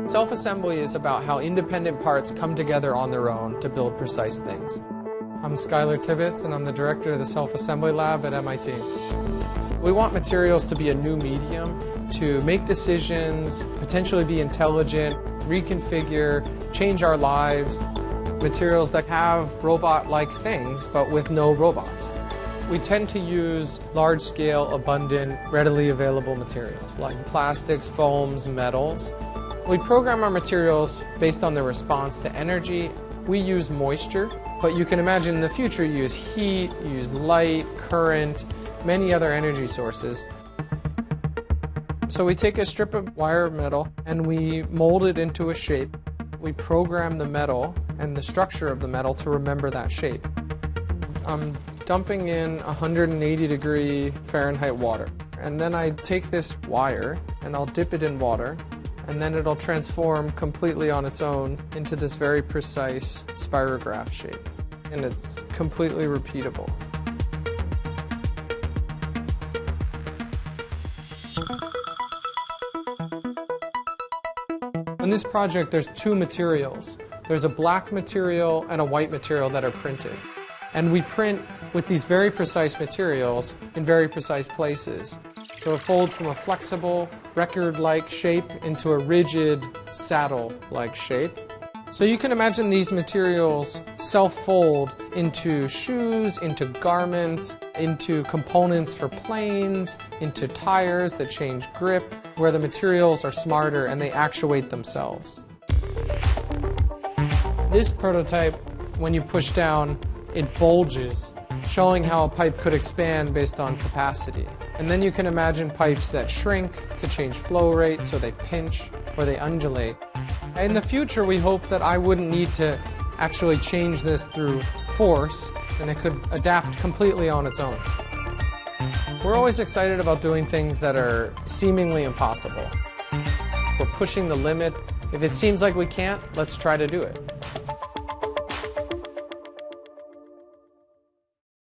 Self-assembly is about how independent parts come together on their own to build precise things. I'm Skylar Tibbetts, and I'm the director of the Self-Assembly Lab at MIT. We want materials to be a new medium to make decisions, potentially be intelligent, reconfigure, change our lives. Materials that have robot-like things, but with no robots. We tend to use large-scale, abundant, readily available materials like plastics, foams, metals. We program our materials based on their response to energy. We use moisture, but you can imagine in the future you use heat, you use light, current, many other energy sources. So we take a strip of wire metal and we mold it into a shape. We program the metal and the structure of the metal to remember that shape. I'm dumping in 180-degree Fahrenheit water. And then I take this wire and I'll dip it in water, and then it'll transform completely on its own into this very precise spirograph shape. And it's completely repeatable. In this project, there's two materials. There's a black material and a white material that are printed. And we print with these very precise materials in very precise places. So it folds from a flexible, record-like shape into a rigid, saddle-like shape. So you can imagine these materials self-fold into shoes, into garments, into components for planes, into tires that change grip, where the materials are smarter and they actuate themselves. This prototype, when you push down, it bulges, showing how a pipe could expand based on capacity. And then you can imagine pipes that shrink to change flow rate, so they pinch or they undulate. In the future, we hope that I wouldn't need to actually change this through force, and it could adapt completely on its own. We're always excited about doing things that are seemingly impossible. We're pushing the limit. If it seems like we can't, let's try to do it.